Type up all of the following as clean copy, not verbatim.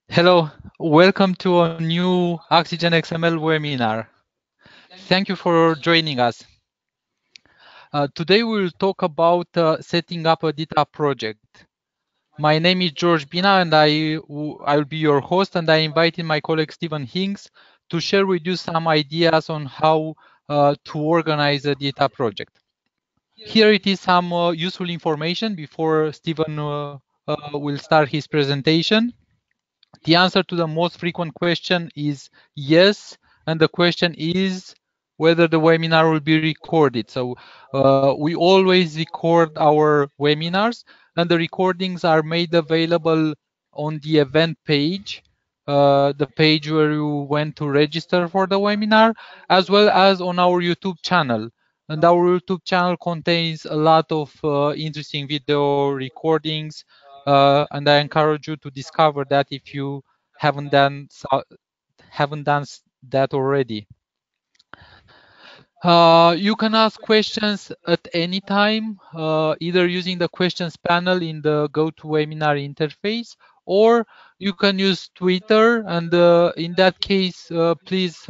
Hello, welcome to a new Oxygen XML webinar. Thank you for joining us. Today we will talk about setting up a DITA project. My name is George Bina and I will be your host, and I invited my colleague Stephen Hinks to share with you some ideas on how to organize a DITA project. Here it is some useful information before Stephen will start his presentation. The answer to the most frequent question is yes, and the question is whether the webinar will be recorded. So we always record our webinars, and the recordings are made available on the event page, the page where you went to register for the webinar, as well as on our YouTube channel. And our YouTube channel contains a lot of interesting video recordings, and I encourage you to discover that if you haven't done that already. You can ask questions at any time, either using the questions panel in the GoToWebinar interface, or you can use Twitter. And in that case, please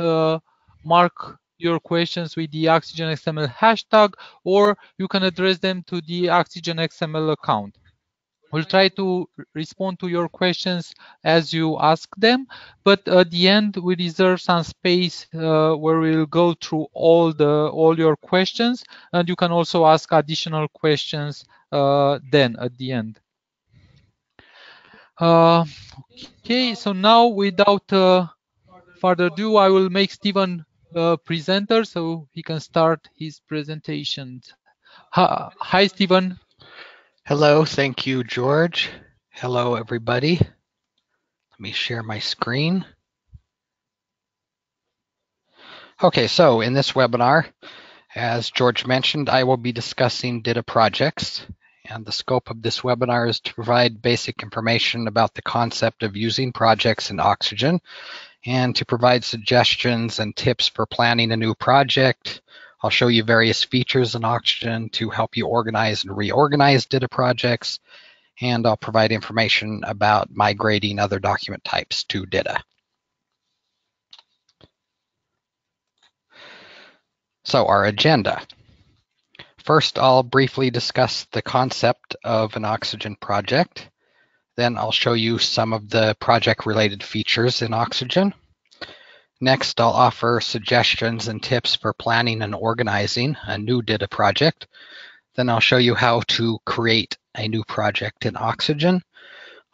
mark your questions with the Oxygen XML hashtag, or you can address them to the Oxygen XML account. We'll try to respond to your questions as you ask them, but at the end we reserve some space where we'll go through all your questions, and you can also ask additional questions then at the end. Okay, so now without further ado, I will make Stephen presenter so he can start his presentation. Hi, Stephen. Hello, thank you, George. Hello, everybody. Let me share my screen. Okay, so in this webinar, as George mentioned, I will be discussing DITA projects, and the scope of this webinar is to provide basic information about the concept of using projects in Oxygen and to provide suggestions and tips for planning a new project. I'll show you various features in Oxygen to help you organize and reorganize DITA projects, and I'll provide information about migrating other document types to DITA. So our agenda. First, I'll briefly discuss the concept of an Oxygen project. Then I'll show you some of the project-related features in Oxygen. Next, I'll offer suggestions and tips for planning and organizing a new DITA project. Then I'll show you how to create a new project in Oxygen.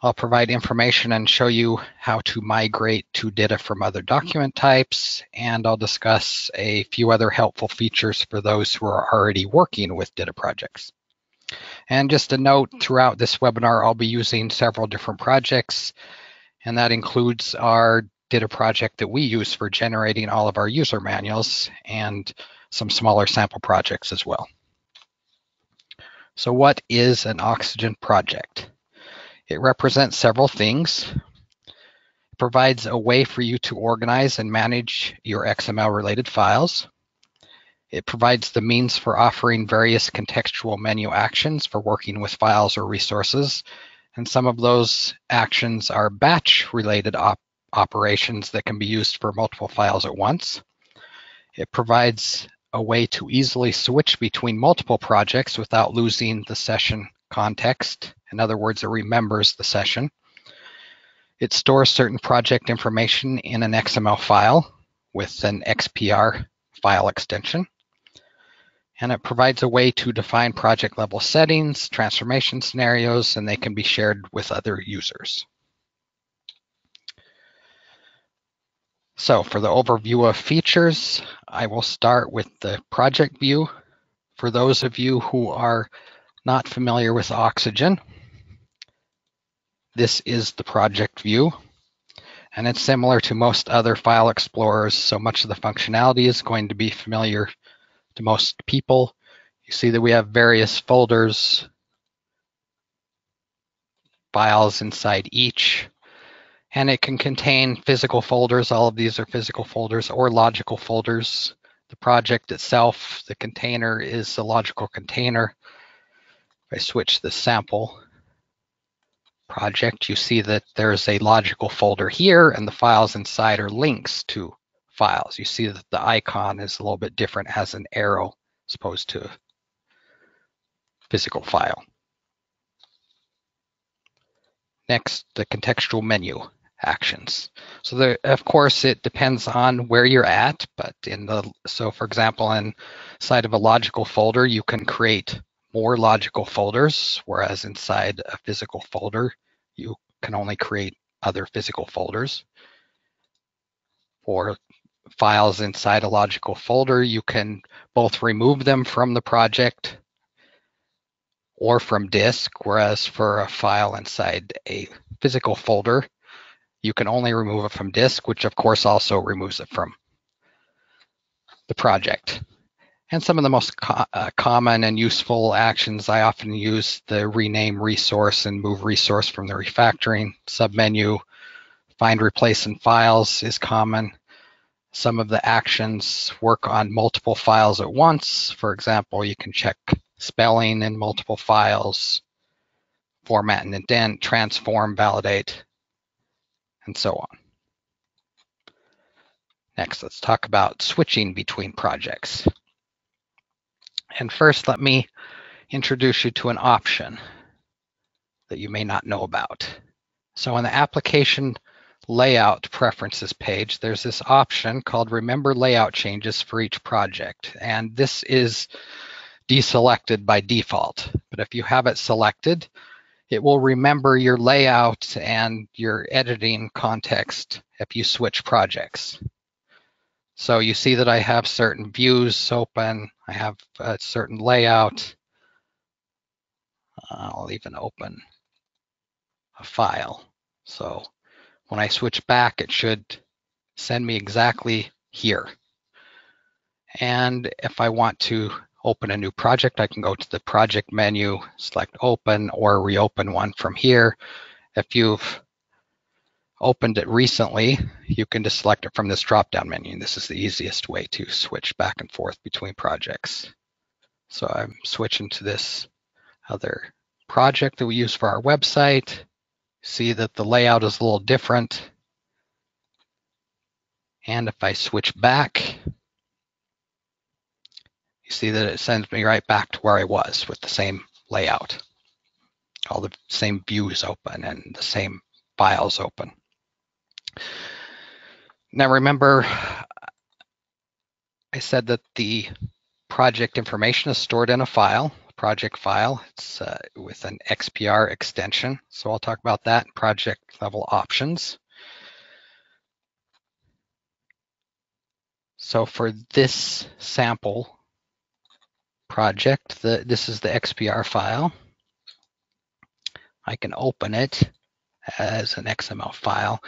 I'll provide information and show you how to migrate to DITA from other document types, and I'll discuss a few other helpful features for those who are already working with DITA projects. And just a note, throughout this webinar, I'll be using several different projects, and that includes our DITA project that we use for generating all of our user manuals and some smaller sample projects as well. So what is an Oxygen project? It represents several things. It provides a way for you to organize and manage your XML-related files. It provides the means for offering various contextual menu actions for working with files or resources, and some of those actions are batch-related operations that can be used for multiple files at once. It provides a way to easily switch between multiple projects without losing the session context. In other words, it remembers the session. It stores certain project information in an XML file with an XPR file extension. And it provides a way to define project level settings, transformation scenarios, and they can be shared with other users. So for the overview of features, I will start with the project view. For those of you who are not familiar with Oxygen, this is the project view, and it's similar to most other file explorers, so much of the functionality is going to be familiar to most people. You see that we have various folders, files inside each, and it can contain physical folders. All of these are physical folders or logical folders. The project itself, the container, is a logical container. If I switch the sample project, you see that there's a logical folder here, and the files inside are links to files. You see that the icon is a little bit different, has an arrow as opposed to a physical file. Next, the contextual menu actions. So there, of course, it depends on where you're at, but so for example, inside of a logical folder, you can create more logical folders, whereas inside a physical folder, you can only create other physical folders. For files inside a logical folder, you can both remove them from the project or from disk, whereas for a file inside a physical folder, you can only remove it from disk, which of course also removes it from the project. And some of the most common and useful actions, I often use the rename resource and move resource from the refactoring submenu. Find, replace, and files is common. Some of the actions work on multiple files at once. For example, you can check spelling in multiple files, format and indent, transform, validate, and so on. Next, let's talk about switching between projects. And first, let me introduce you to an option that you may not know about. So in the application layout preferences page, there's this option called Remember Layout Changes for each project. And this is deselected by default. But if you have it selected, it will remember your layout and your editing context if you switch projects. So you see that I have certain views open, I have a certain layout. I'll even open a file. So when I switch back, it should send me exactly here. And if I want to open a new project, I can go to the project menu, select open, or reopen one from here. If you've opened it recently, you can just select it from this drop-down menu. This is the easiest way to switch back and forth between projects. So I'm switching to this other project that we use for our website. See that the layout is a little different. And if I switch back, you see that it sends me right back to where I was with the same layout. All the same views open and the same files open. Now remember, I said that the project information is stored in a file, project file. It's with an XPR extension. So I'll talk about that in project level options. So for this sample project, this is the XPR file. I can open it as an XML file,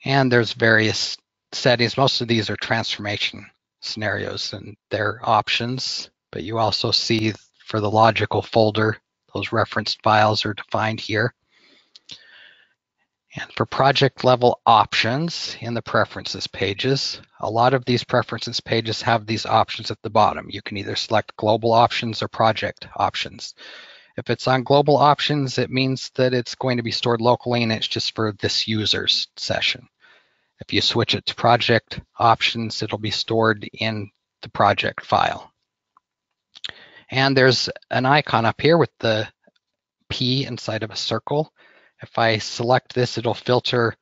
and there's various settings. Most of these are transformation scenarios and their options, but you also see for the logical folder, those referenced files are defined here. And for project level options in the preferences pages, a lot of these preferences pages have these options at the bottom. You can either select global options or project options. If it's on global options, it means that it's going to be stored locally and it's just for this user's session. If you switch it to project options, it'll be stored in the project file. And there's an icon up here with the P inside of a circle. If I select this, it'll filter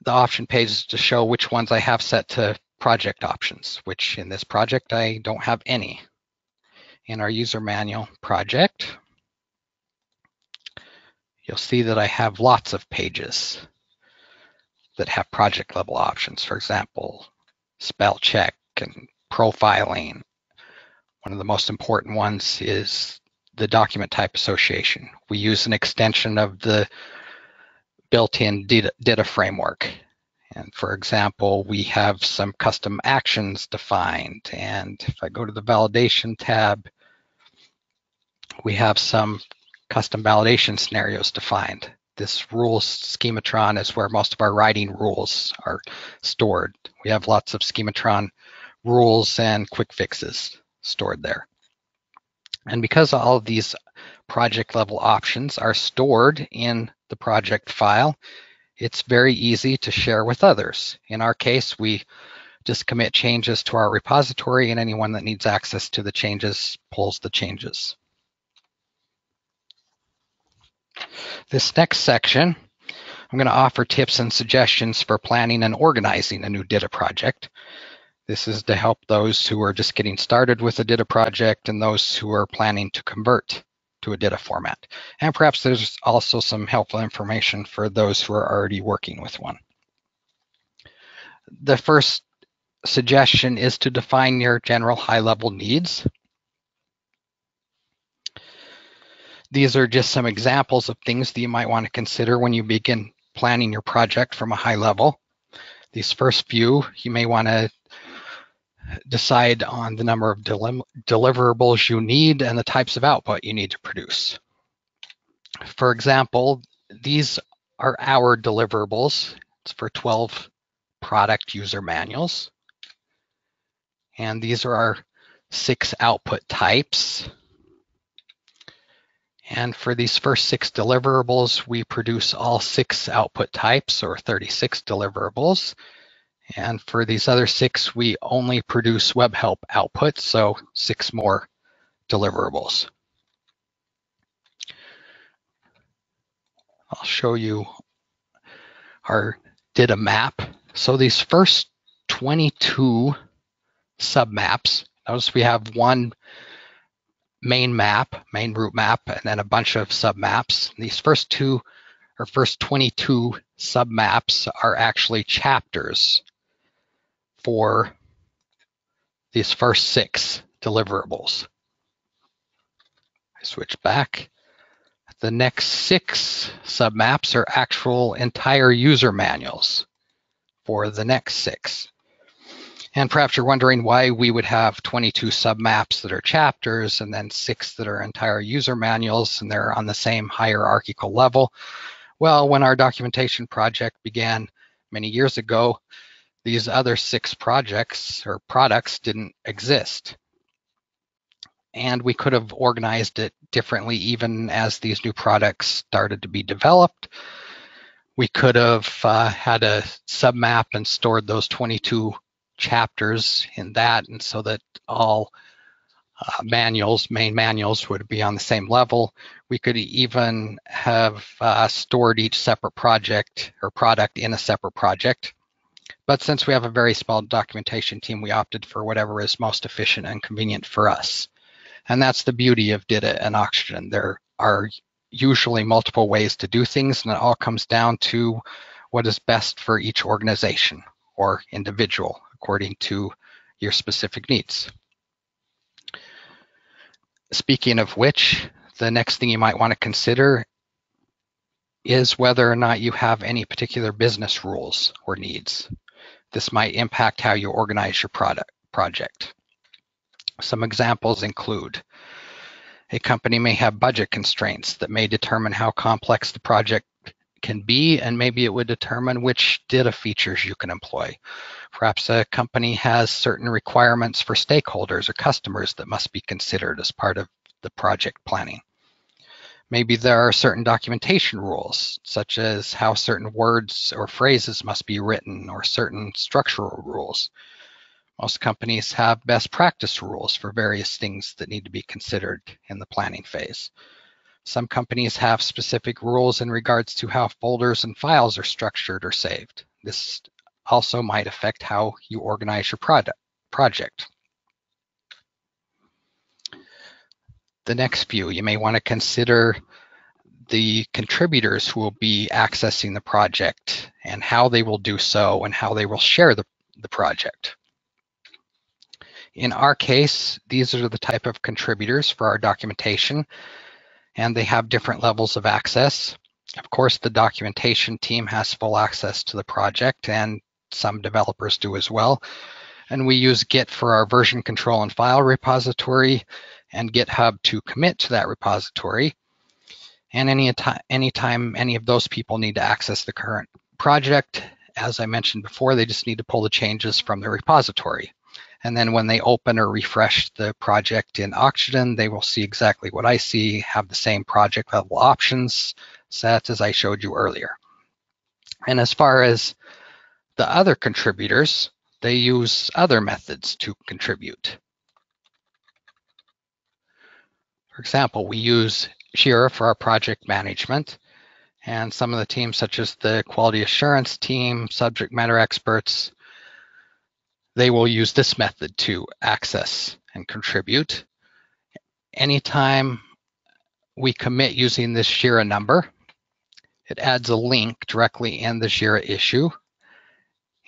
the option pages to show which ones I have set to project options, which in this project I don't have any. In our user manual project, you'll see that I have lots of pages that have project level options. For example, spell check and profiling. One of the most important ones is the document type association. We use an extension of the built-in DITA framework. And for example, we have some custom actions defined. And if I go to the validation tab, we have some custom validation scenarios defined. This rules schematron is where most of our writing rules are stored. We have lots of schematron rules and quick fixes stored there. And because all of these project level options are stored in the project file, it's very easy to share with others. In our case, we just commit changes to our repository, and anyone that needs access to the changes pulls the changes. This next section, I'm going to offer tips and suggestions for planning and organizing a new DITA project. This is to help those who are just getting started with a DITA project and those who are planning to convert to a DITA format. And perhaps there's also some helpful information for those who are already working with one. The first suggestion is to define your general high-level needs. These are just some examples of things that you might want to consider when you begin planning your project from a high level. These first few, you may want to decide on the number of deliverables you need and the types of output you need to produce. For example, these are our deliverables. It's for 12 product user manuals. And these are our 6 output types. And for these first 6 deliverables, we produce all 6 output types, or 36 deliverables. And for these other 6, we only produce web help output, so 6 more deliverables. I'll show you our DITA map. So these first 22 submaps, notice we have one main root map, and then a bunch of submaps. These first 22 submaps are actually chapters for these first 6 deliverables. I switch back. The next 6 submaps are actual entire user manuals for the next 6. And perhaps you're wondering why we would have 22 submaps that are chapters and then 6 that are entire user manuals, and they're on the same hierarchical level. Well, when our documentation project began many years ago, these other 6 projects or products didn't exist. And we could have organized it differently even as these new products started to be developed. We could have had a submap and stored those 22 chapters in that, and so that all main manuals would be on the same level. We could even have stored each separate project or product in a separate project. But since we have a very small documentation team, we opted for whatever is most efficient and convenient for us. And that's the beauty of DITA and Oxygen. There are usually multiple ways to do things, and it all comes down to what is best for each organization or individual according to your specific needs. Speaking of which, the next thing you might want to consider is whether or not you have any particular business rules or needs. This might impact how you organize your project. Some examples include a company may have budget constraints that may determine how complex the project can be, and maybe it would determine which DITA features you can employ. Perhaps a company has certain requirements for stakeholders or customers that must be considered as part of the project planning. Maybe there are certain documentation rules, such as how certain words or phrases must be written, or certain structural rules. Most companies have best practice rules for various things that need to be considered in the planning phase. Some companies have specific rules in regards to how folders and files are structured or saved. This also might affect how you organize your project. The next few, you may want to consider the contributors who will be accessing the project and how they will do so and how they will share the project. In our case, these are the type of contributors for our documentation, and they have different levels of access. Of course, the documentation team has full access to the project, and some developers do as well. And we use Git for our version control and file repository, and GitHub to commit to that repository. And anytime any of those people need to access the current project, as I mentioned before, they just need to pull the changes from the repository. And then when they open or refresh the project in Oxygen, they will see exactly what I see, have the same project level options set as I showed you earlier. And as far as the other contributors, they use other methods to contribute. For example, we use Jira for our project management, and some of the teams, such as the quality assurance team, subject matter experts, they will use this method to access and contribute. Anytime we commit using this Jira number, it adds a link directly in the Jira issue,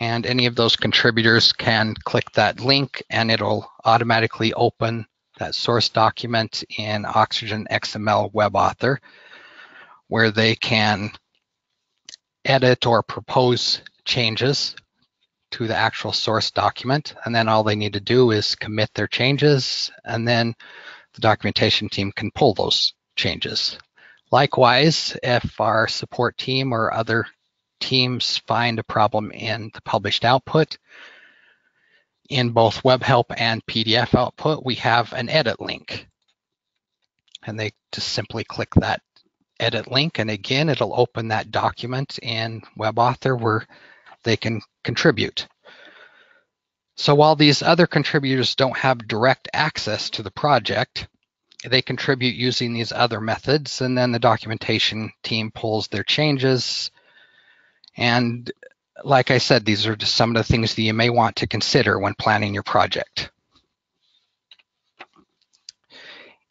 and any of those contributors can click that link and it'll automatically open that source document in Oxygen XML WebAuthor, where they can edit or propose changes to the actual source document. And then all they need to do is commit their changes, and then the documentation team can pull those changes. Likewise, if our support team or other teams find a problem in the published output, in both web help and PDF output, we have an edit link. And they just simply click that edit link, and again, it'll open that document in WebAuthor where they can contribute. So while these other contributors don't have direct access to the project, they contribute using these other methods, and then the documentation team pulls their changes. And like I said, these are just some of the things that you may want to consider when planning your project.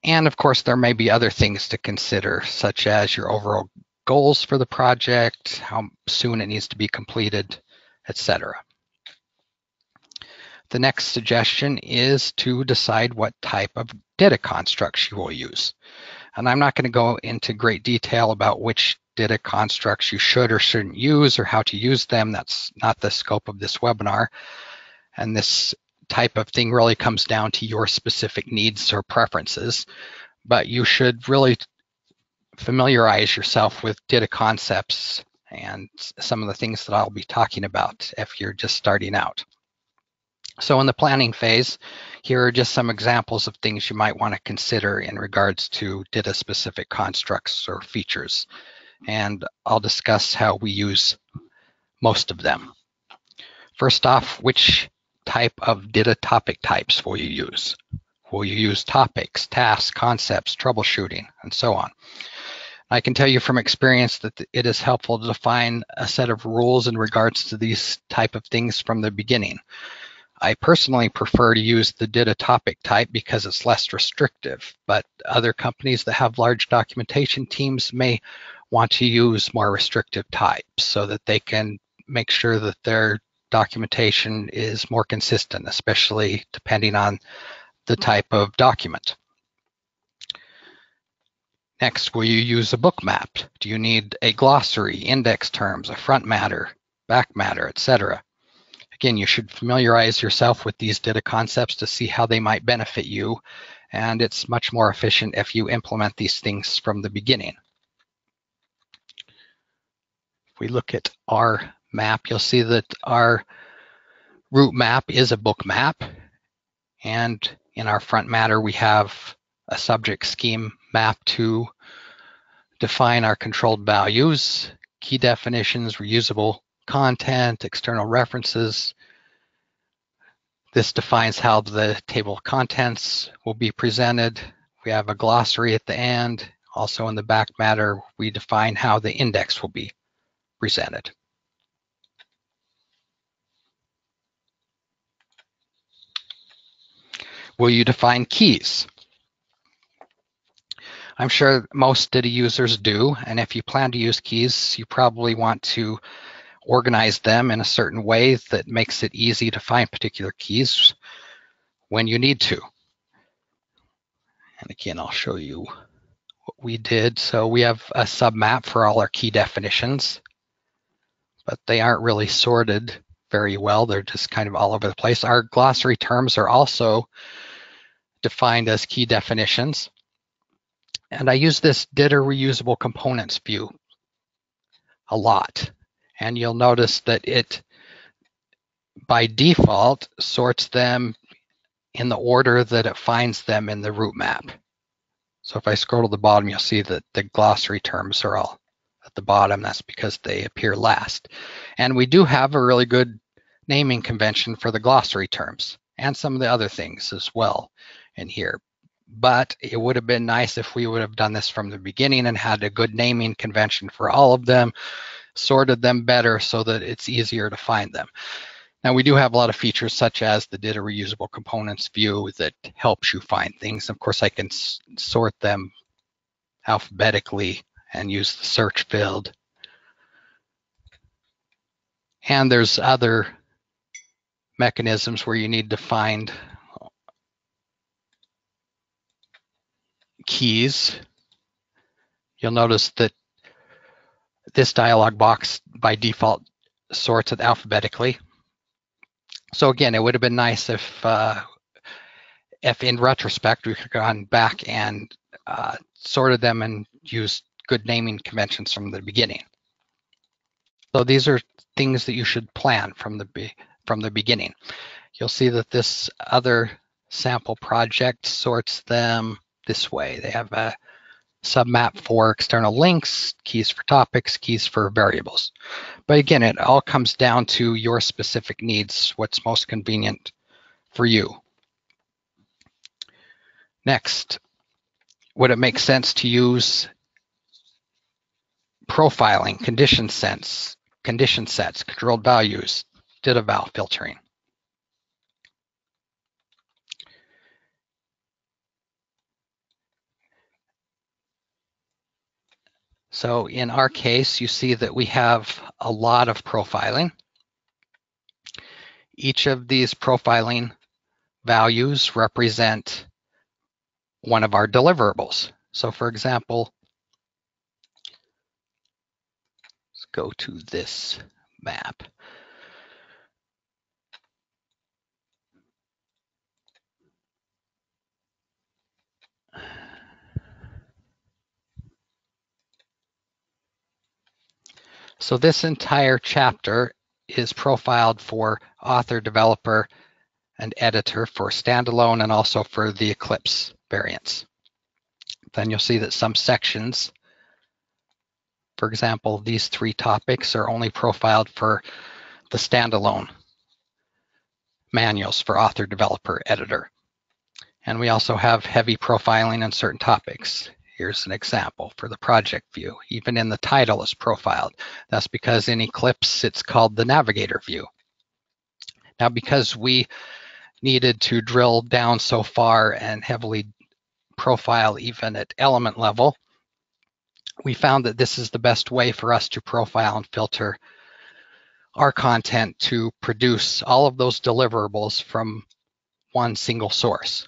And of course, there may be other things to consider, such as your overall goals for the project, how soon it needs to be completed, etc. The next suggestion is to decide what type of DITA constructs you will use. And I'm not going to go into great detail about which DITA constructs you should or shouldn't use or how to use them. That's not the scope of this webinar. And this type of thing really comes down to your specific needs or preferences. But you should really familiarize yourself with DITA concepts and some of the things that I'll be talking about if you're just starting out. So in the planning phase, here are just some examples of things you might want to consider in regards to DITA-specific constructs or features. And I'll discuss how we use most of them. First off, which type of DITA topic types will you use? Will you use topics, tasks, concepts, troubleshooting, and so on? I can tell you from experience that it is helpful to define a set of rules in regards to these type of things from the beginning. I personally prefer to use the DITA topic type because it's less restrictive, but other companies that have large documentation teams may want to use more restrictive types so that they can make sure that their documentation is more consistent, especially depending on the type of document. Next, will you use a book map? Do you need a glossary, index terms, a front matter, back matter, etc.? Again, you should familiarize yourself with these DITA concepts to see how they might benefit you, and it's much more efficient if you implement these things from the beginning. If we look at our map, you'll see that our root map is a book map, and in our front matter, we have a subject scheme map to define our controlled values, key definitions, reusable content, external references. This defines how the table of contents will be presented. We have a glossary at the end. Also in the back matter, we define how the index will be presented. Will you define keys? I'm sure most DITA users do, and if you plan to use keys, you probably want to organize them in a certain way that makes it easy to find particular keys when you need to. And again, I'll show you what we did. So we have a submap for all our key definitions, but they aren't really sorted very well. They're just kind of all over the place. Our glossary terms are also defined as key definitions. And I use this DITA reusable components view a lot. And you'll notice that it, by default, sorts them in the order that it finds them in the root map. So if I scroll to the bottom, you'll see that the glossary terms are all at the bottom. That's because they appear last. And we do have a really good naming convention for the glossary terms and some of the other things as well in here. But it would have been nice if we would have done this from the beginning and had a good naming convention for all of them, sorted them better so that it's easier to find them. Now, we do have a lot of features such as the DITA reusable components view that helps you find things. Of course, I can sort them alphabetically and use the search field. And there's other mechanisms where you need to find keys. You'll notice that this dialog box by default sorts it alphabetically. So again, it would have been nice if in retrospect we could have gone back and sorted them and used good naming conventions from the beginning. So these are things that you should plan from the beginning. You'll see that this other sample project sorts them this way. They have a submap for external links, keys for topics, keys for variables. But again, it all comes down to your specific needs, what's most convenient for you. Next, would it make sense to use profiling, condition sets, controlled values, DITA val filtering? So in our case, you see that we have a lot of profiling. Each of these profiling values represent one of our deliverables. So for example, let's go to this map. So this entire chapter is profiled for author, developer, and editor for standalone and also for the Eclipse variants. Then you'll see that some sections, for example, these 3 topics are only profiled for the standalone manuals for author, developer, editor. And we also have heavy profiling on certain topics. Here's an example for the project view. Even in the title is profiled. That's because in Eclipse, it's called the navigator view. Now, because we needed to drill down so far and heavily profile even at element level, we found that this is the best way for us to profile and filter our content to produce all of those deliverables from one single source.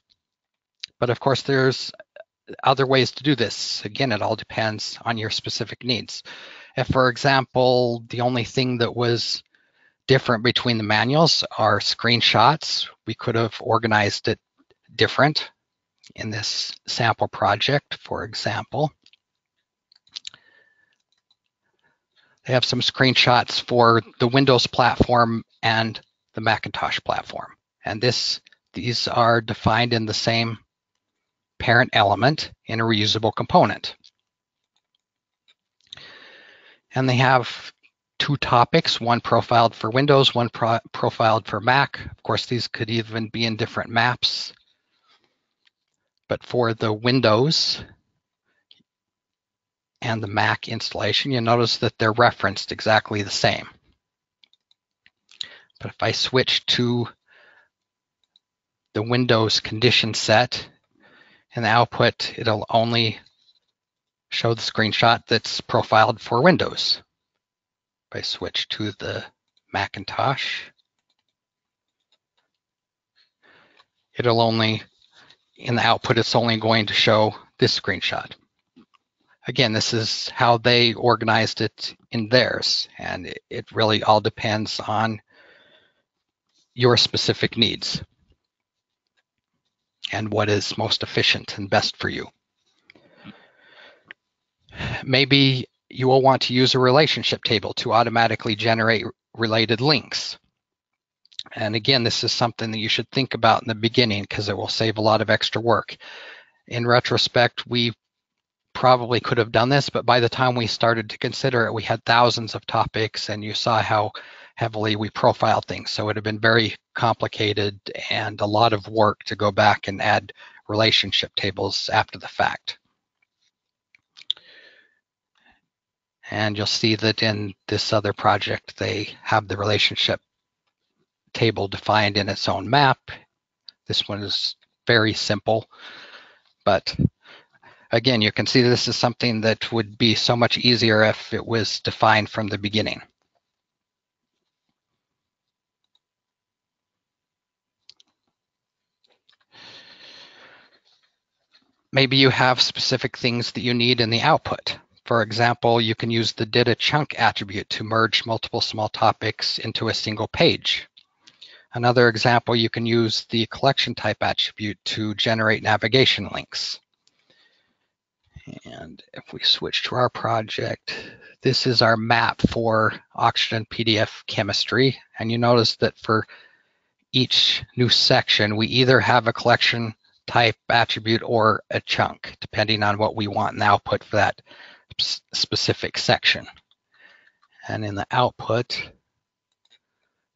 But of course, there's other ways to do this. Again, it all depends on your specific needs. If, for example, the only thing that was different between the manuals are screenshots, we could have organized it different in this sample project, for example. They have some screenshots for the Windows platform and the Macintosh platform. And these are defined in the same parent element in a reusable component. And they have 2 topics, one profiled for Windows, one profiled for Mac. Of course, these could even be in different maps. But for the Windows and the Mac installation, you'll notice that they're referenced exactly the same. But if I switch to the Windows condition set, in the output, it'll only show the screenshot that's profiled for Windows. If I switch to the Macintosh, it'll only, in the output, it's only going to show this screenshot. Again, this is how they organized it in theirs, and it really all depends on your specific needs and what is most efficient and best for you. Maybe you will want to use a relationship table to automatically generate related links. And again, this is something that you should think about in the beginning because it will save a lot of extra work. In retrospect, we probably could have done this, but by the time we started to consider it, we had thousands of topics, and you saw how heavily we profiled things. So it would have been very complicated and a lot of work to go back and add relationship tables after the fact. And you'll see that in this other project, they have the relationship table defined in its own map. This one is very simple, but again, you can see this is something that would be so much easier if it was defined from the beginning. Maybe you have specific things that you need in the output. For example, you can use the DITA chunk attribute to merge multiple small topics into a single page. Another example, you can use the collection type attribute to generate navigation links. And if we switch to our project, this is our map for oxygen PDF chemistry. And you notice that for each new section, we either have a collection type attribute or a chunk, depending on what we want in the output for that specific section. And in the output,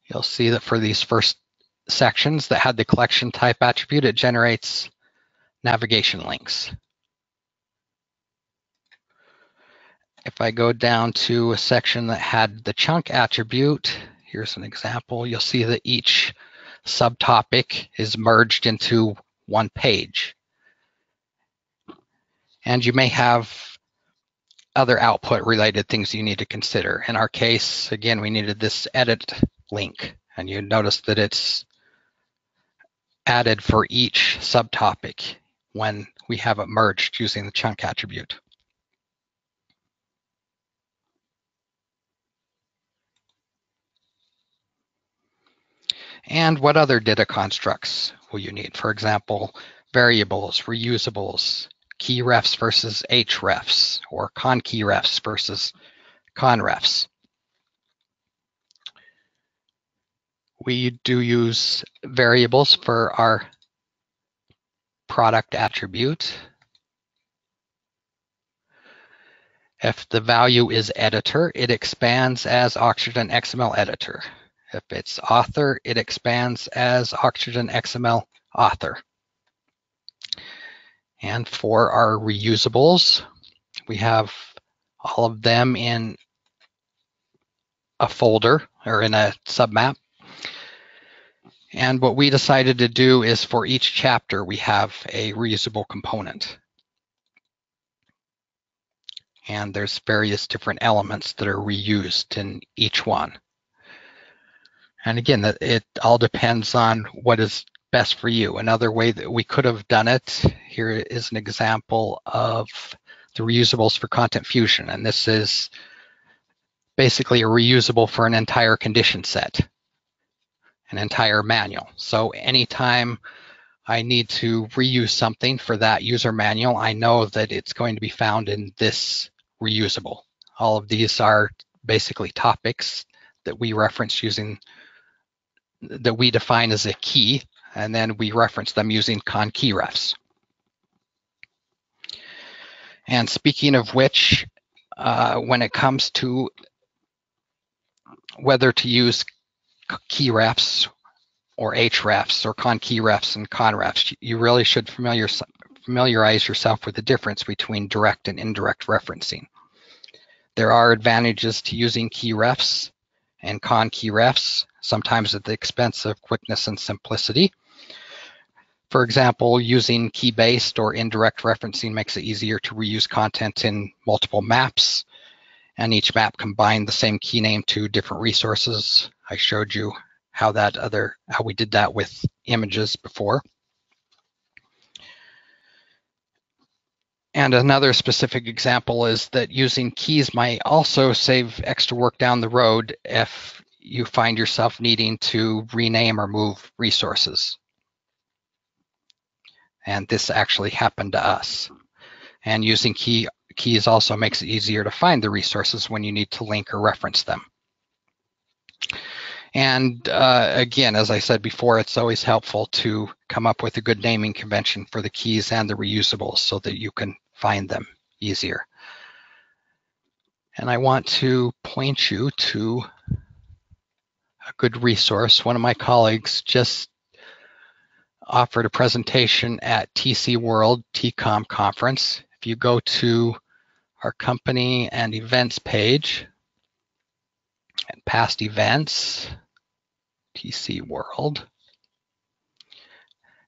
you'll see that for these first sections that had the collection type attribute, it generates navigation links. If I go down to a section that had the chunk attribute, here's an example, you'll see that each subtopic is merged into one page. And you may have other output related things you need to consider. In our case, again, we needed this edit link, and you notice that it's added for each subtopic when we have it merged using the chunk attribute. And what other DITA constructs will you need? For example, variables, reusables, key refs versus hrefs, or con key refs versus con refs. We do use variables for our product attribute. If the value is editor, it expands as Oxygen XML editor. If it's author, it expands as Oxygen XML author. And for our reusables, we have all of them in a folder or in a submap. And what we decided to do is for each chapter, we have a reusable component. And there's various different elements that are reused in each one. And again, it all depends on what is best for you. Another way that we could have done it, here is an example of the reusables for Content Fusion. And this is basically a reusable for an entire condition set, an entire manual. So anytime I need to reuse something for that user manual, I know that it's going to be found in this reusable. All of these are basically topics that we reference using, that we define as a key, and then we reference them using con key refs. And speaking of which, when it comes to whether to use key refs or hrefs or con key refs and con refs, you really should familiarize yourself with the difference between direct and indirect referencing. There are advantages to using key refs and con key refs, sometimes at the expense of quickness and simplicity. For example, using key-based or indirect referencing makes it easier to reuse content in multiple maps, and each map combined the same key name to different resources. I showed you how we did that with images before. And another specific example is that using keys might also save extra work down the road if you find yourself needing to rename or move resources. And this actually happened to us. And using keys also makes it easier to find the resources when you need to link or reference them. And again, as I said before, it's always helpful to come up with a good naming convention for the keys and the reusables so that you can find them easier. And I want to point you to a good resource. One of my colleagues just offered a presentation at TC World TCOM conference. If you go to our company and events page and past events, TC World,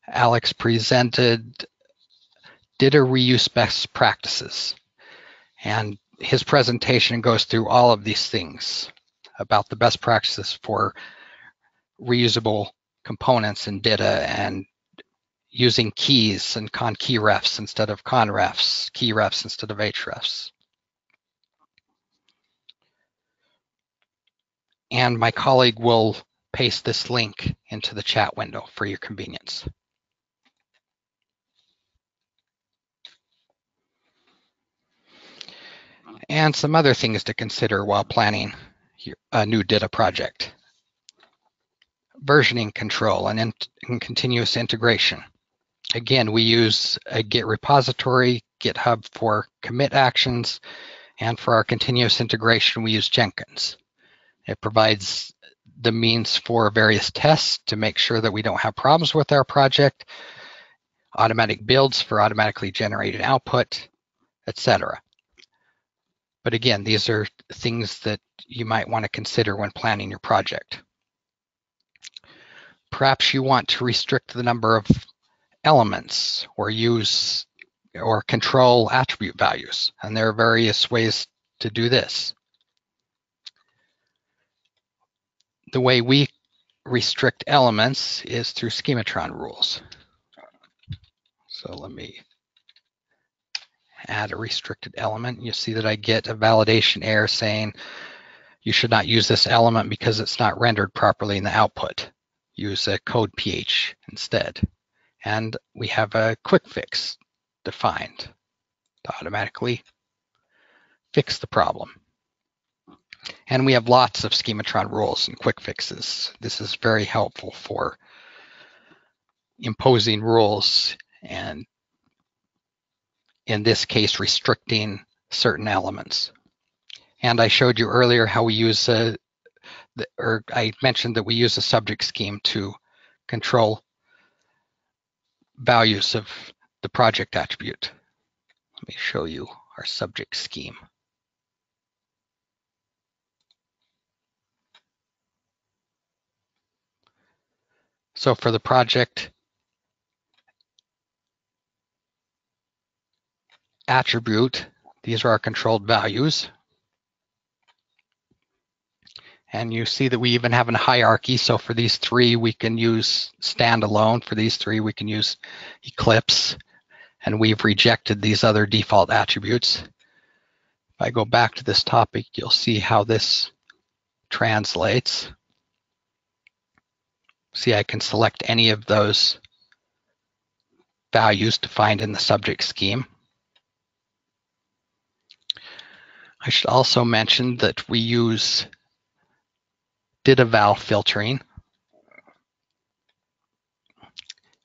Alex presented DITA reuse best practices. And his presentation goes through all of these things about the best practices for reusable components in DITA and using keys and key refs instead of con refs, key refs instead of hrefs. And my colleague will paste this link into the chat window for your convenience. And some other things to consider while planning a new DITA project. Versioning control and continuous integration. Again, we use a Git repository, GitHub for commit actions, and for our continuous integration, we use Jenkins. It provides the means for various tests to make sure that we don't have problems with our project, automatic builds for automatically generated output, etc. But again, these are things that you might want to consider when planning your project. Perhaps you want to restrict the number of elements or use or control attribute values, and there are various ways to do this. The way we restrict elements is through schematron rules. So let me add a restricted element. You see that I get a validation error saying you should not use this element because it's not rendered properly in the output. Use a code ph instead. And we have a quick fix defined to automatically fix the problem. And we have lots of schematron rules and quick fixes. This is very helpful for imposing rules and, in this case, restricting certain elements. And I showed you earlier how we use I mentioned that we use a subject scheme to control values of the project attribute. Let me show you our subject scheme. So for the project attribute, these are our controlled values. And you see that we even have a hierarchy. So for these three, we can use standalone. For these three, we can use Eclipse. And we've rejected these other default attributes. If I go back to this topic, you'll see how this translates. See, I can select any of those values defined in the subject scheme. I should also mention that we use DITA filtering.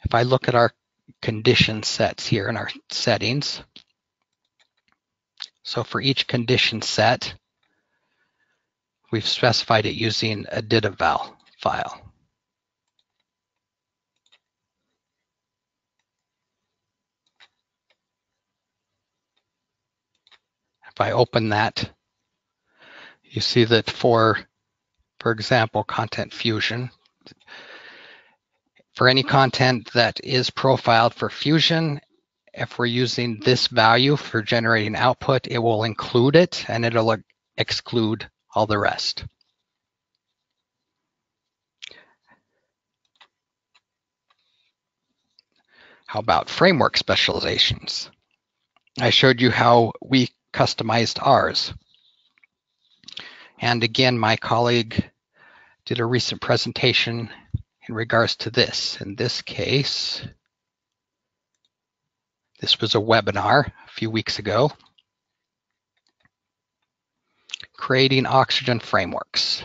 If I look at our condition sets here in our settings, so for each condition set, we've specified it using a DITA file. If I open that, you see that for example, Content Fusion, for any content that is profiled for Fusion, if we're using this value for generating output, it will include it and it'll exclude all the rest. How about framework specializations? I showed you how we customized ours. And again, my colleague did a recent presentation in regards to this. In this case, this was a webinar a few weeks ago, creating oxygen frameworks.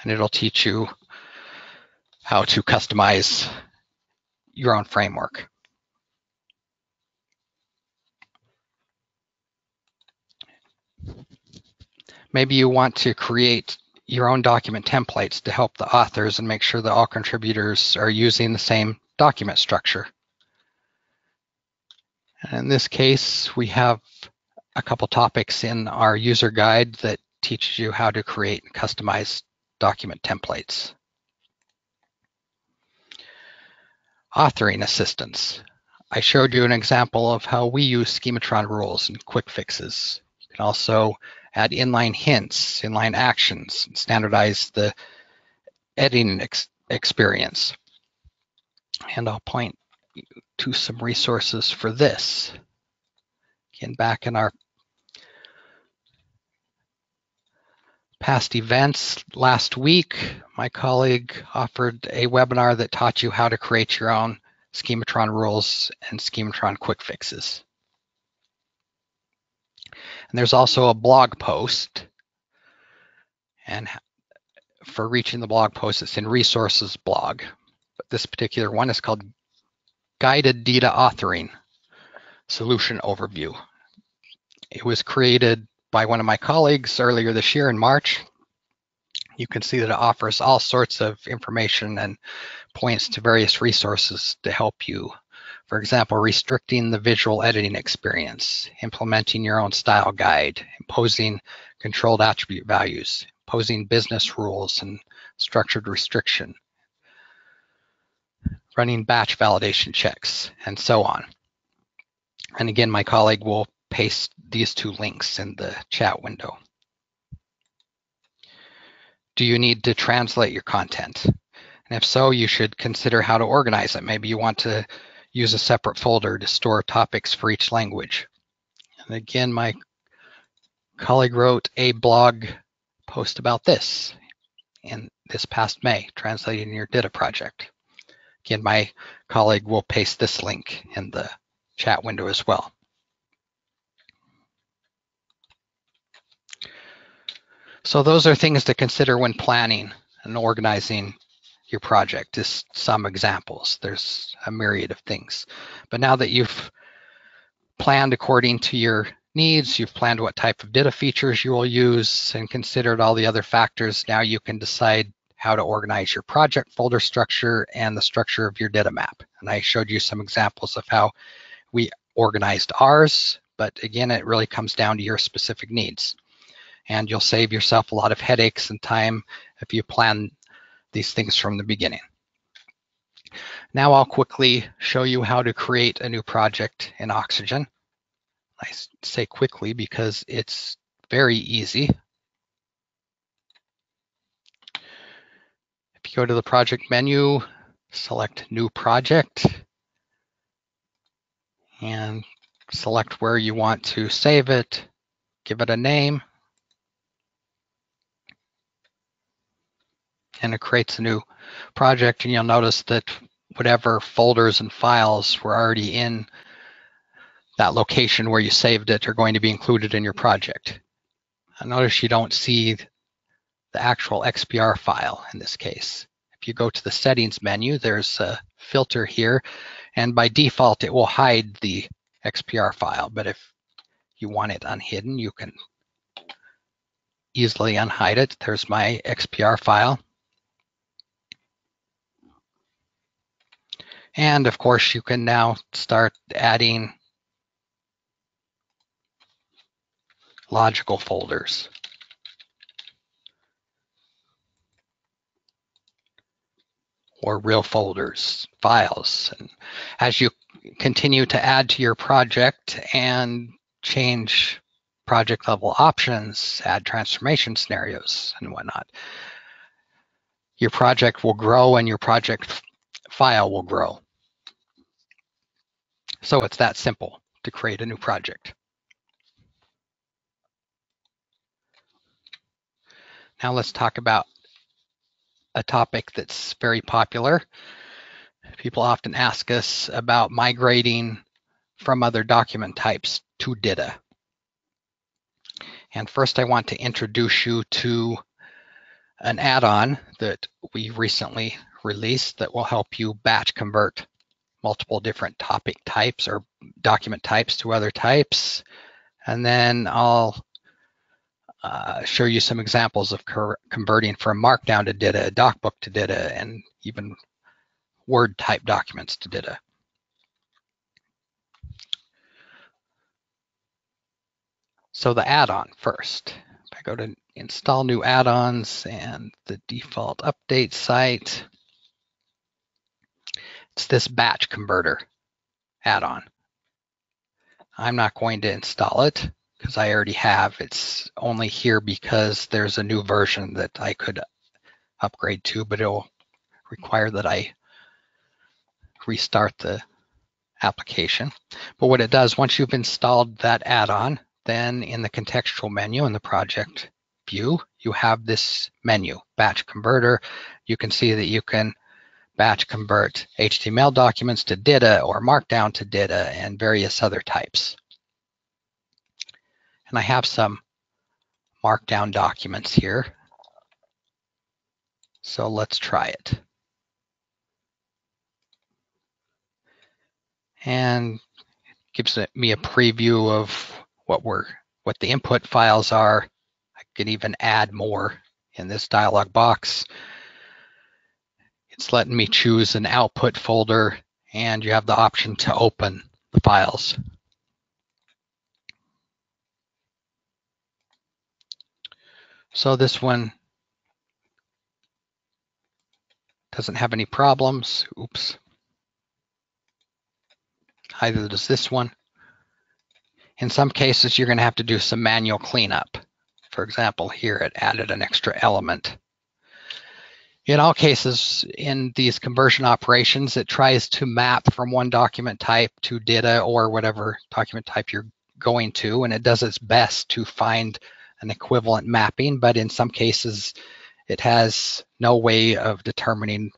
and it'll teach you how to customize your own framework. Maybe you want to create your own document templates to help the authors and make sure that all contributors are using the same document structure. In this case, we have a couple topics in our user guide that teaches you how to create and customize document templates. Authoring assistance. I showed you an example of how we use schematron rules and quick fixes. You can also add inline hints, inline actions, and standardize the editing experience. And I'll point to some resources for this. Again, back in our past events last week, my colleague offered a webinar that taught you how to create your own schematron rules and schematron quick fixes. And there's also a blog post, and for reaching the blog post, it's in resources blog. But this particular one is called Guided DITA Authoring Solution Overview. It was created by one of my colleagues earlier this year in March. You can see that it offers all sorts of information and points to various resources to help you. For example, restricting the visual editing experience, implementing your own style guide, imposing controlled attribute values, imposing business rules and structured restriction, running batch validation checks, and so on. And again, my colleague will paste these two links in the chat window. Do you need to translate your content? And if so, you should consider how to organize it. Maybe you want to use a separate folder to store topics for each language. And again, my colleague wrote a blog post about this in this past May, translating your DITA project. Again, my colleague will paste this link in the chat window as well. So those are things to consider when planning and organizing your project. Just some examples. There's a myriad of things. But now that you've planned according to your needs, you've planned what type of DITA features you will use and considered all the other factors, now you can decide how to organize your project folder structure and the structure of your DITA map. And I showed you some examples of how we organized ours, but again, it really comes down to your specific needs. And you'll save yourself a lot of headaches and time if you plan these things from the beginning. Now I'll quickly show you how to create a new project in Oxygen. I say quickly because it's very easy. If you go to the project menu, select New Project, and select where you want to save it, give it a name, and it creates a new project. And you'll notice that whatever folders and files were already in that location where you saved it are going to be included in your project. I notice you don't see the actual XPR file in this case. If you go to the settings menu, there's a filter here, and by default it will hide the XPR file, but if you want it unhidden, you can easily unhide it. There's my XPR file. And of course, you can now start adding logical folders. Or real folders, files. And as you continue to add to your project and change project level options, add transformation scenarios and whatnot, your project will grow and your project file will grow. So it's that simple to create a new project. Now let's talk about a topic that's very popular. People often ask us about migrating from other document types to DITA. And first I want to introduce you to an add-on that we recently released that will help you batch convert multiple different topic types or document types to other types. And then I'll show you some examples of converting from Markdown to DITA, DocBook to DITA, and even Word type documents to DITA. So the add-on first. If I go to install new add-ons and the default update site, it's this batch converter add-on. I'm not going to install it because I already have. It's only here because there's a new version that I could upgrade to, but it'll require that I restart the application. But what it does, once you've installed that add-on, then in the contextual menu in the project view, you have this menu, batch converter. You can see that you can batch convert HTML documents to DITA or Markdown to DITA and various other types. And I have some Markdown documents here. So let's try it. And gives me a preview of what the input files are. I can even add more in this dialog box. It's letting me choose an output folder, and you have the option to open the files. So this one doesn't have any problems. Oops. Either does this one. In some cases, you're going to have to do some manual cleanup. For example, here it added an extra element. In all cases, in these conversion operations, it tries to map from one document type to DITA or whatever document type you're going to, and it does its best to find an equivalent mapping, but in some cases, it has no way of determining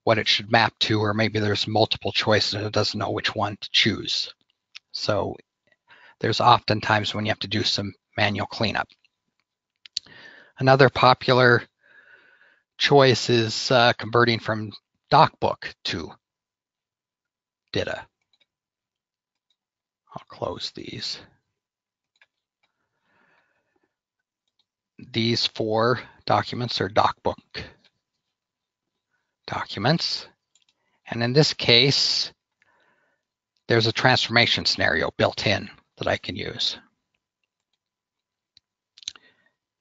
what it should map to, or maybe there's multiple choices and it doesn't know which one to choose. So there's often times when you have to do some manual cleanup. Another popular choice is converting from DocBook to DITA. I'll close these. These 4 documents are DocBook documents. And in this case, there's a transformation scenario built in that I can use.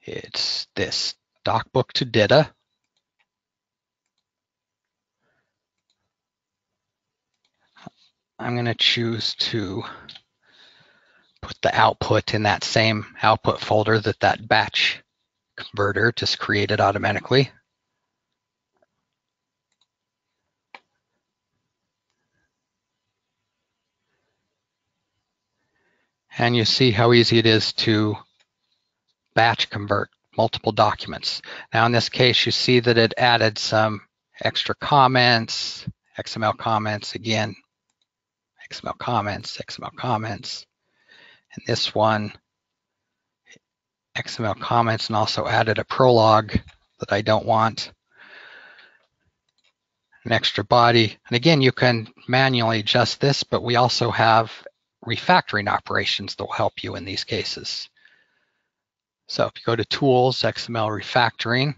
It's this DocBook to DITA. I'm going to choose to put the output in that same output folder that batch converter just created automatically. And you see how easy it is to batch convert multiple documents. Now in this case, you see that it added some extra comments, XML comments, again, XML comments, XML comments. And this one, XML comments, and also added a prologue that I don't want. An extra body. And again, you can manually adjust this, but we also have refactoring operations that will help you in these cases. So if you go to Tools, XML Refactoring,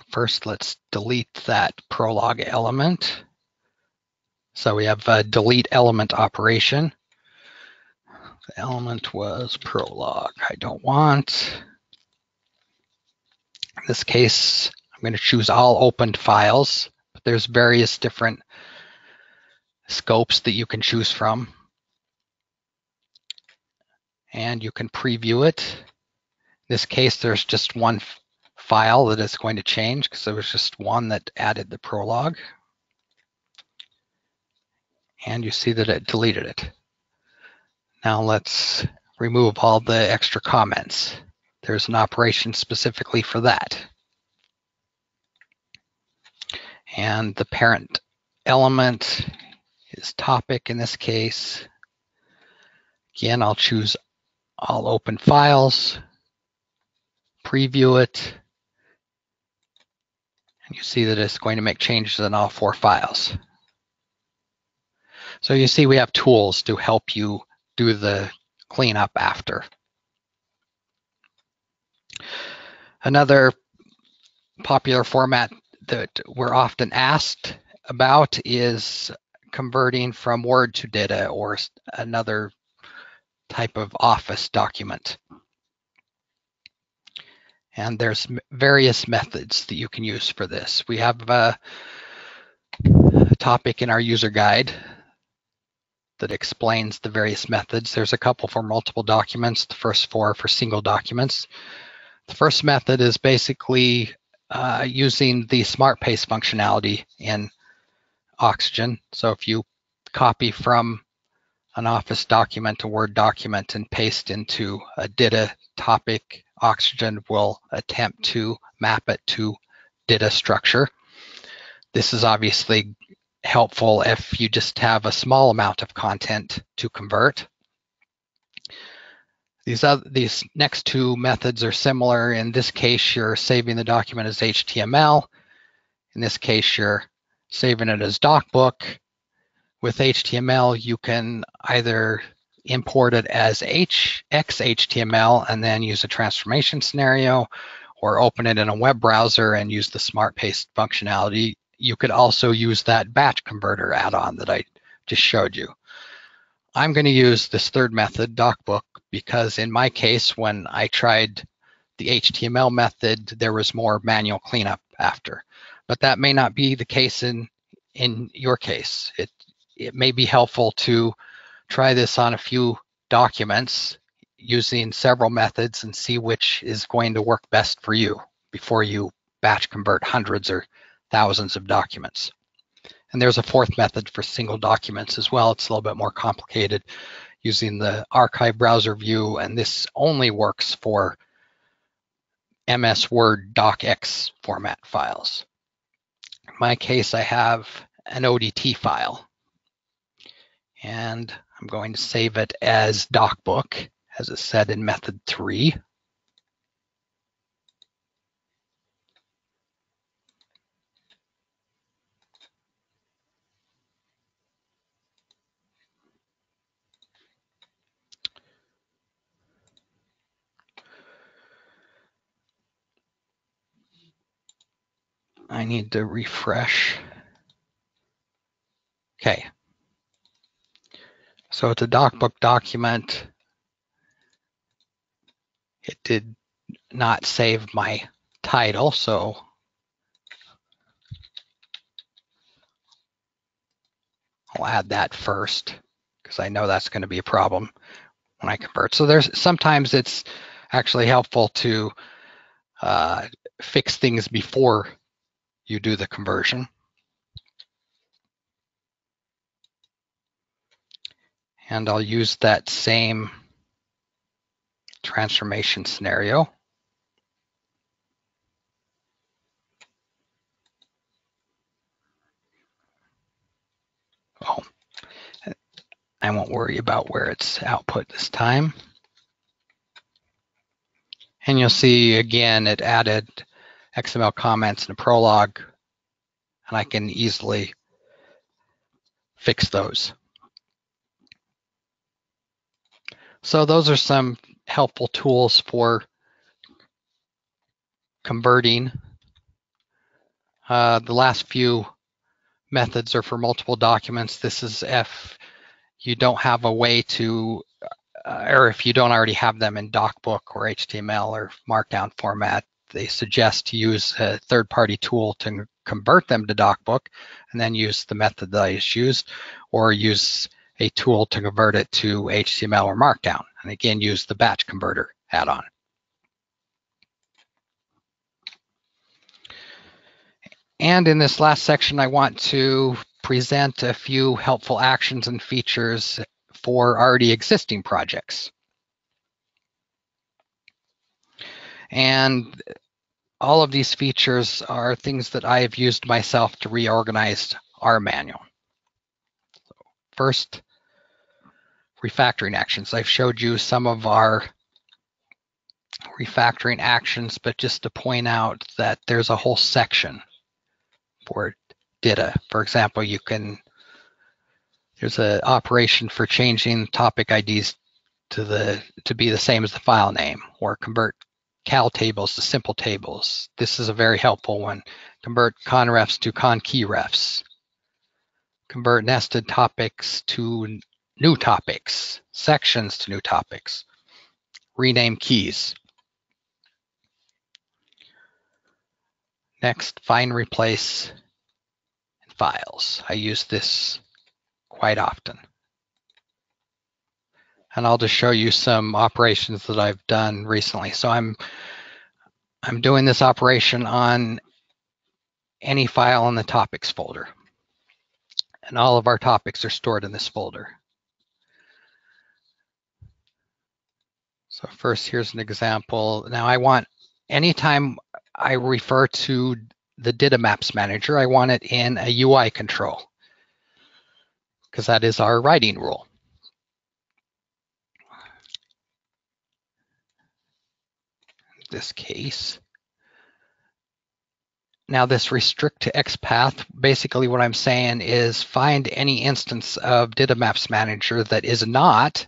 first let's delete that prologue element. So we have a delete element operation. The element was prologue. I don't want. In this case, I'm going to choose all opened files, but there's various different scopes that you can choose from. And you can preview it. In this case, there's just one file that is going to change because there was just one that added the prologue. And you see that it deleted it. Now let's remove all the extra comments. There's an operation specifically for that. And the parent element is topic in this case. Again, I'll choose all open files, preview it, And you see that it's going to make changes in all 4 files. So you see we have tools to help you do the cleanup after. Another popular format that we're often asked about is converting from Word to DITA or another type of Office document. And there's various methods that you can use for this. We have a topic in our user guide that explains the various methods. There's a couple for multiple documents, the first 4 for single documents. The first method is basically using the smart paste functionality in Oxygen. So if you copy from an Office document, a Word document, and paste into a DITA topic, Oxygen will attempt to map it to DITA structure. This is obviously helpful if you just have a small amount of content to convert. These next 2 methods are similar. In this case, you're saving the document as HTML. In this case, you're saving it as docbook. With HTML, you can either import it as XHTML and then use a transformation scenario, or open it in a web browser and use the smart paste functionality. You could also use that batch converter add-on that I just showed you. I'm going to use this third method, docbook, because in my case, when I tried the HTML method, there was more manual cleanup after. But that may not be the case in your case. It may be helpful to try this on a few documents using several methods and see which is going to work best for you before you batch convert hundreds or thousands of documents. And there's a fourth method for single documents as well. It's a little bit more complicated using the archive browser view, and this only works for MS Word docx format files. In my case, I have an ODT file, and I'm going to save it as docbook, as it said in method 3. I need to refresh. Okay. So it's a docbook document. It did not save my title, so I'll add that first because I know that's going to be a problem when I convert. So sometimes it's actually helpful to fix things before you do the conversion. And I'll use that same transformation scenario. Oh, I won't worry about where it's output this time. And you'll see again, it added XML comments and a prologue, and I can easily fix those. So those are some helpful tools for converting. The last few methods are for multiple documents. This is if you don't have a way to, or if you don't already have them in docbook or HTML or Markdown format, they suggest to use a third-party tool to convert them to docbook and then use the method that I just used, or use a tool to convert it to HTML or Markdown. And again, use the batch converter add-on. And in this last section, I want to present a few helpful actions and features for already existing projects. And all of these features are things that I have used myself to reorganize our manual. First, refactoring actions. I've showed you some of our refactoring actions, but just to point out that there's a whole section for DITA. For example, there's an operation for changing topic IDs to be the same as the file name, or convert cal tables to simple tables. This is a very helpful one. Convert conrefs to conkeyrefs. Convert nested topics to new topics, sections to new topics. Rename keys. Next, find, replace files. I use this quite often. And I'll just show you some operations that I've done recently. So I'm doing this operation on any file in the topics folder. And all of our topics are stored in this folder. So first, here's an example. Now I want, anytime I refer to the DITA Maps Manager, I want it in a UI control, because that is our writing rule. In this case. Now this restrict to XPath, basically what I'm saying is find any instance of DITA Maps Manager that is not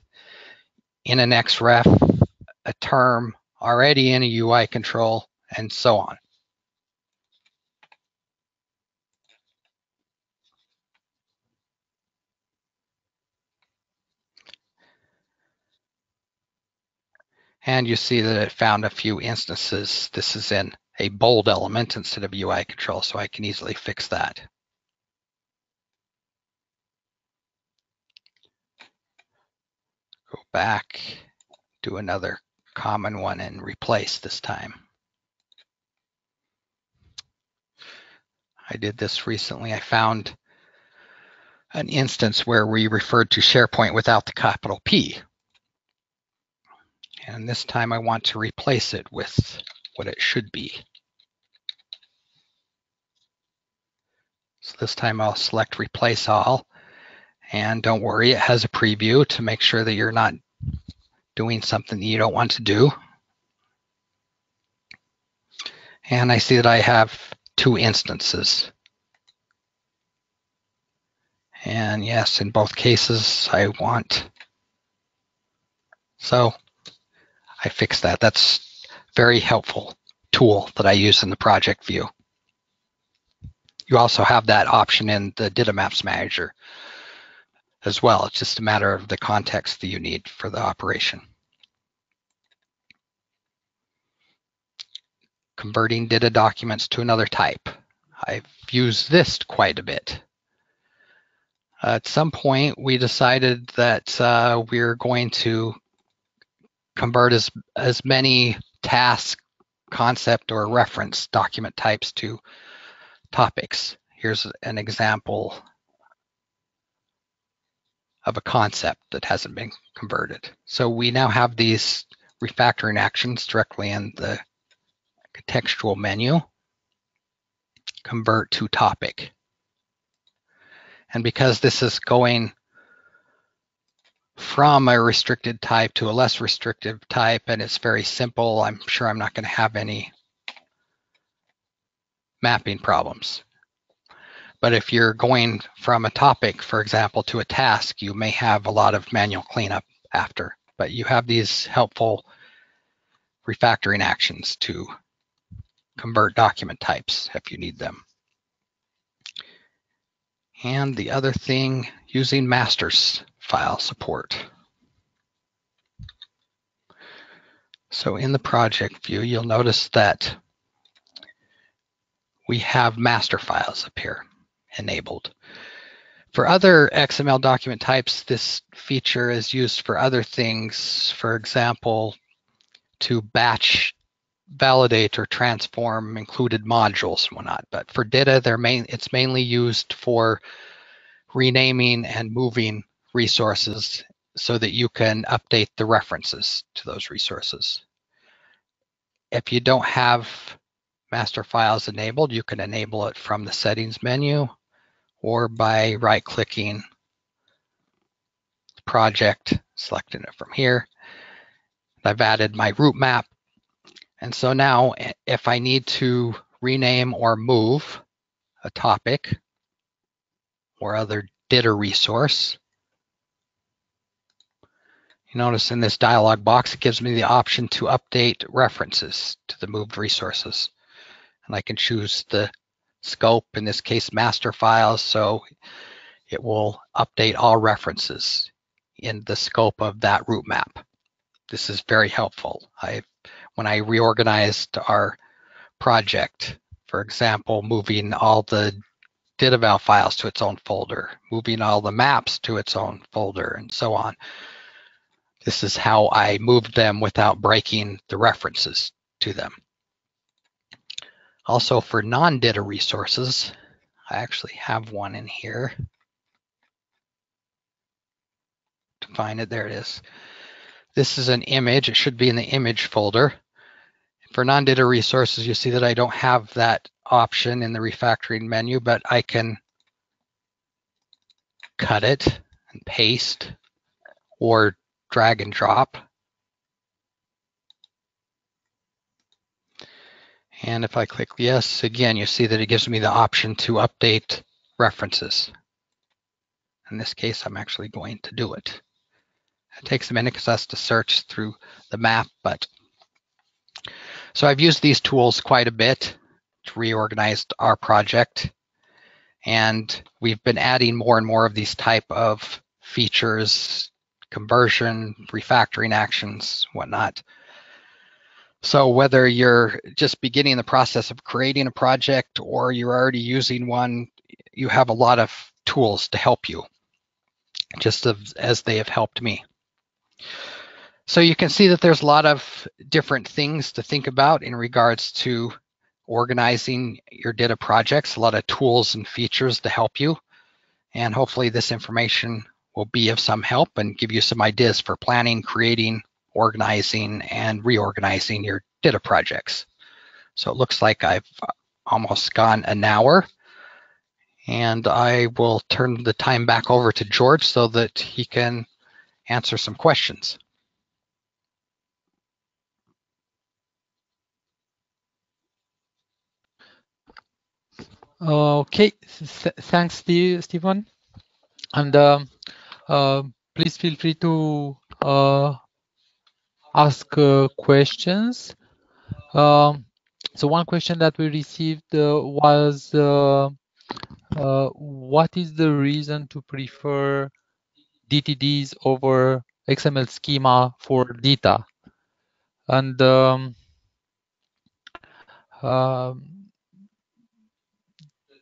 in an XREF, a term, already in a UI control, and so on. And you see that it found a few instances. This is in a bold element instead of UI control, so I can easily fix that. Go back, do another common one and replace this time. I did this recently. I found an instance where we referred to SharePoint without the capital P. And this time I want to replace it with what it should be. So this time I'll select Replace All. And don't worry, it has a preview to make sure that you're not doing something that you don't want to do. And I see that I have 2 instances. And yes, in both cases I want. So I fixed that. That's a very helpful tool that I use in the project view. You also have that option in the DITA Maps Manager as well. It's just a matter of the context that you need for the operation. Converting DITA documents to another type. I've used this quite a bit. At some point, we decided that we're going to convert as many task, concept, or reference document types to topics. Here's an example of a concept that hasn't been converted. So we now have these refactoring actions directly in the contextual menu. Convert to topic. And because this is going from a restricted type to a less restrictive type, and it's very simple, I'm sure I'm not going to have any mapping problems. But if you're going from a topic, for example, to a task, you may have a lot of manual cleanup after. But you have these helpful refactoring actions to convert document types if you need them. And the other thing, using masters file support. So in the project view, you'll notice that we have master files up here enabled. For other XML document types, this feature is used for other things, for example, to batch, validate, or transform included modules and whatnot. But for DITA, it's mainly used for renaming and moving resources so that you can update the references to those resources. If you don't have master files enabled, you can enable it from the settings menu or by right-clicking the project, selecting it from here. I've added my route map. And so now if I need to rename or move a topic or other DITA resource, you notice in this dialog box, it gives me the option to update references to the moved resources. And I can choose the scope, in this case, master files, so it will update all references in the scope of that route map. This is very helpful. When I reorganized our project, for example, moving all the DITA files to its own folder, moving all the maps to its own folder, and so on. This is how I moved them without breaking the references to them. Also, for non-DITA resources, I actually have one in here. To find it, there it is. This is an image. It should be in the image folder. For non-DITA resources, you see that I don't have that option in the refactoring menu, but I can cut it and paste or drag and drop. And if I click yes, again, you see that it gives me the option to update references. In this case, I'm actually going to do it. It takes a minute because it has to search through the map, but so I've used these tools quite a bit to reorganize our project, and we've been adding more and more of these type of features, conversion, refactoring actions, whatnot. So whether you're just beginning the process of creating a project or you're already using one, you have a lot of tools to help you, just as they have helped me. So you can see that there's a lot of different things to think about in regards to organizing your DITA projects, a lot of tools and features to help you. And hopefully this information will be of some help and give you some ideas for planning, creating, organizing, and reorganizing your DITA projects. So it looks like I've almost gone an hour, and I will turn the time back over to George so that he can answer some questions. Okay, thanks, Stephen. And please feel free to ask questions. So one question that we received was, what is the reason to prefer DTDs over XML schema for DITA? And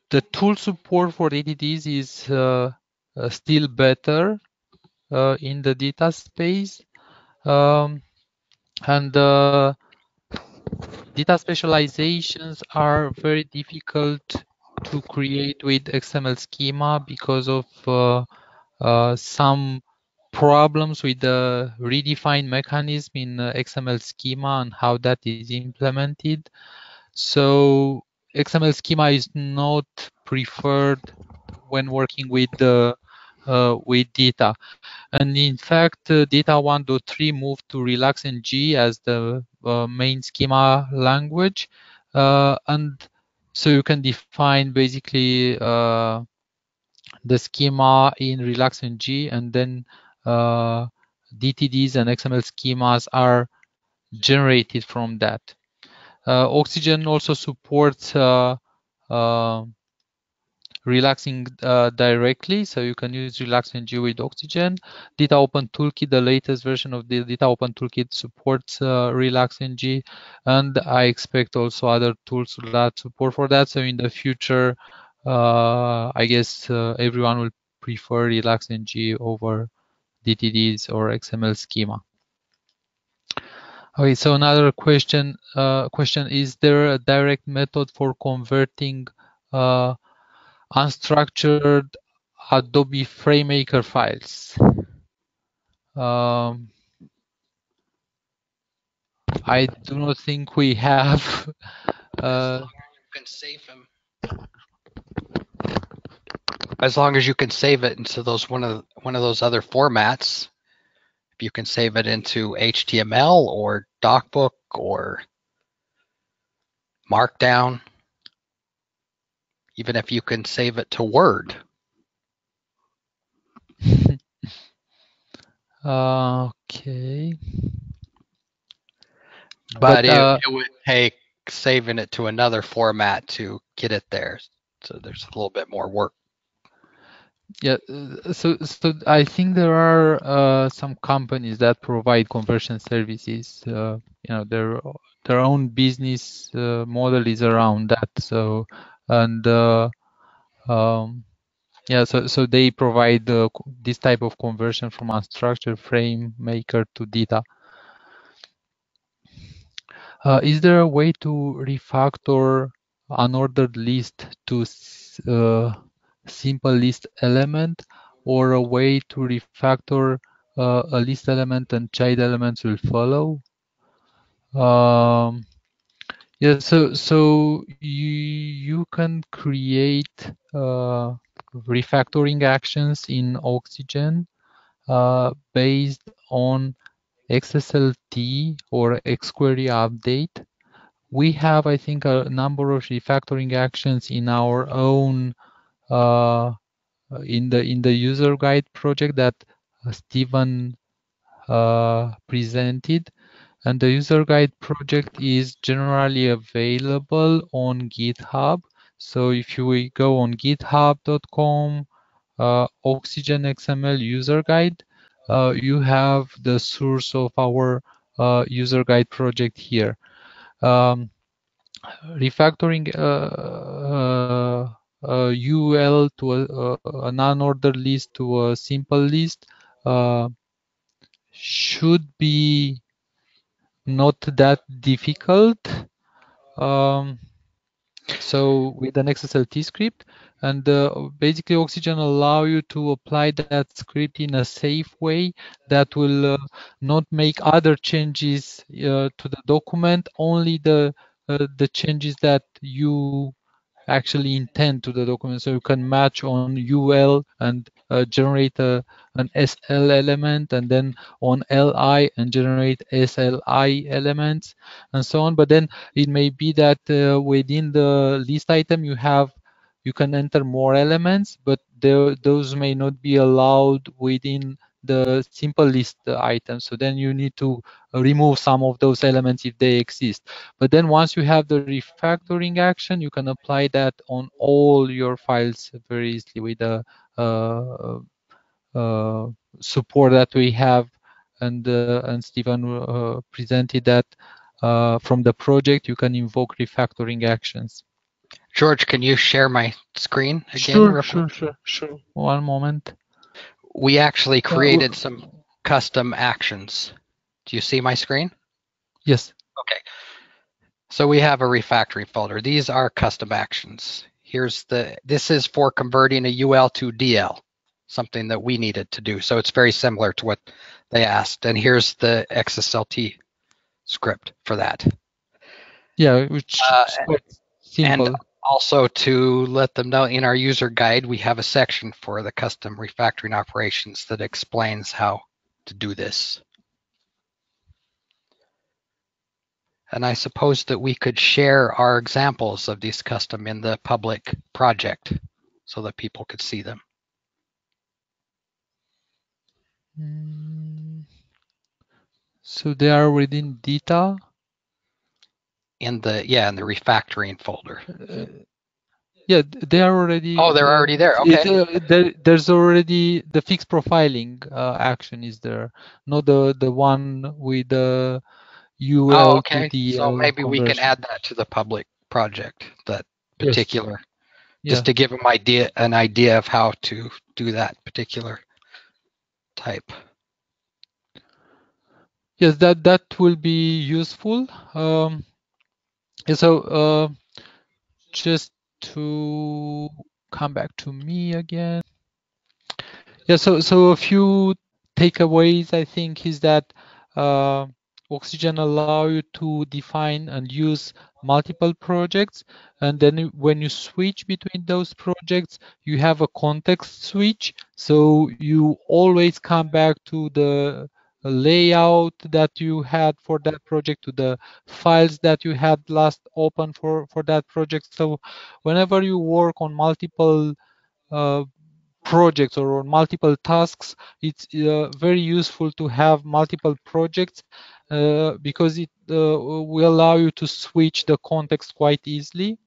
the tool support for DTDs is still better in the DITA space. And DITA specializations are very difficult to create with XML schema because of some problems with the redefined mechanism in XML schema and how that is implemented. So XML schema is not preferred when working with DITA. And in fact, DITA 1.3 moved to RelaxNG as the main schema language. And so you can define basically the schema in RelaxNG, and then DTDs and XML schemas are generated from that. Oxygen also supports relaxing directly, so you can use RelaxNG with Oxygen. DITA Open Toolkit, the latest version of the DITA Open Toolkit supports RelaxNG, and I expect also other tools that support for that. So in the future, I guess everyone will prefer RelaxNG over DTDs or XML schema. Okay, so another question is there a direct method for converting unstructured Adobe FrameMaker files? I do not think we have. You can save them. As long as you can save it into those one of those other formats, if you can save it into HTML or DocBook or Markdown, even if you can save it to Word. Okay. But it would take saving it to another format to get it there. So there's a little bit more work. Yeah, so I think there are some companies that provide conversion services. Their own business model is around that. So and um, yeah, so they provide this type of conversion from unstructured frame maker to DITA. Is there a way to refactor unordered list to simple list element, or a way to refactor a list element and child elements will follow? Yeah, so you can create refactoring actions in Oxygen based on XSLT or XQuery update. We have, I think, a number of refactoring actions in our own in the user guide project that Stephen presented, and the user guide project is generally available on GitHub. So if you go on github.com Oxygen XML user guide, you have the source of our user guide project here. Refactoring UL to an unordered list to a simple list uh, should be not that difficult. Um, so with an XSLT script, and basically Oxygen allow you to apply that script in a safe way that will not make other changes to the document, only the changes that you actually intend to the document. So you can match on UL and generate an SL element, and then on LI and generate SLI elements, and so on. But then it may be that within the list item you can enter more elements, but those may not be allowed within the simple list item. So then you need to remove some of those elements if they exist. But then once you have the refactoring action, you can apply that on all your files very easily with the uh, support that we have. And Stephen presented that from the project, you can invoke refactoring actions. George, can you share my screen again real quick? Sure. One moment. We actually Uh, created some custom actions. Do you see my screen? yes. Okay. So we have a refactoring folder. These are custom actions. This is for converting a UL to DL, something that we needed to do. So it's very similar to what they asked. And here's the XSLT script for that. Yeah, which is quite And simple. also to let them know, in our user guide, we have a section for the custom refactoring operations that explains how to do this. And I suppose that we could share our examples of these custom in the public project so that people could see them. So they are within DITA. In the refactoring folder. Yeah, they are already. Oh, they're already there. Okay. There's already the fixed profiling action is there, not the one with the Oh, UL to okay. So DL maybe we can conversion. add that to the public project, that Yes. particular, Yeah. just to give them an idea of how to do that particular type. Yes, that will be useful. So just to come back to me again. Yeah, so a few takeaways I think is that uh, Oxygen allow you to define and use multiple projects, and then when you switch between those projects, you have a context switch, so you always come back to the layout that you had for that project, to the files that you had last open for that project. So whenever you work on multiple uh, projects or on multiple tasks, it's very useful to have multiple projects because it will allow you to switch the context quite easily.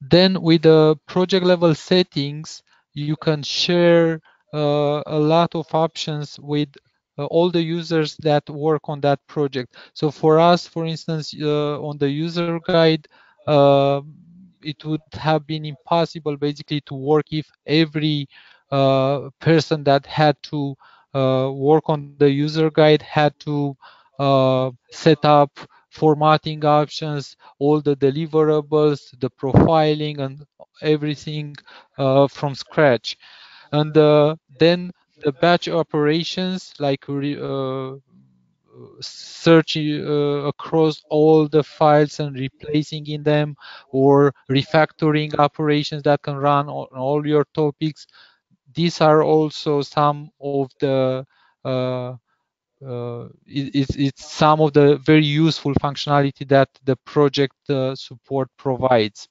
Then with the project level settings, you can share a lot of options with all the users that work on that project. So for us, for instance, on the user guide, uh, it would have been impossible basically to work if every person that had to work on the user guide had to set up formatting options, all the deliverables, the profiling, and everything from scratch. And then the batch operations, like searching across all the files and replacing in them, or refactoring operations that can run on all your topics. These are also some of the it's some of the very useful functionality that the project support provides.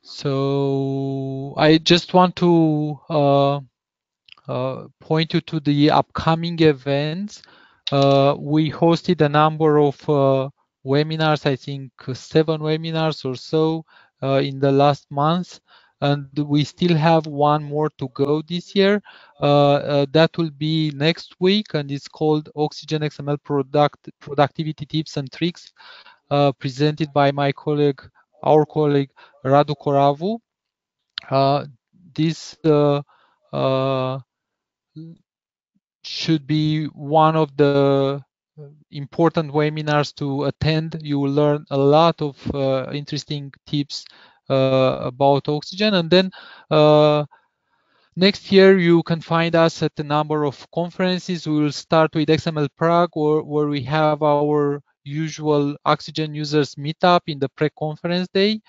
So I just want to point you to the upcoming events. We hosted a number of webinars, I think 7 webinars or so in the last month, and we still have one more to go this year. That will be next week, and it's called Oxygen XML Productivity Tips and Tricks, presented by our colleague Radu Koravu. Uh, this uh, should be one of the important webinars to attend. You will learn a lot of interesting tips about Oxygen. And then next year, you can find us at a number of conferences. We will start with XML Prague, where we have our usual Oxygen users meetup in the pre-conference day.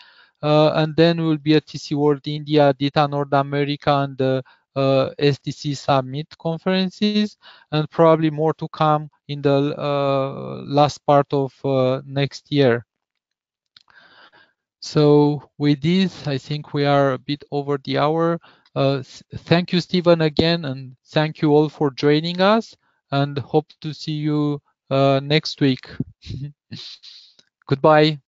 And then we'll be at TC World India, DITA North America, and the STC Summit conferences, and probably more to come in the last part of next year. So with this, I think we are a bit over the hour. Thank you, Stephen, again, and thank you all for joining us, and hope to see you next week. Goodbye.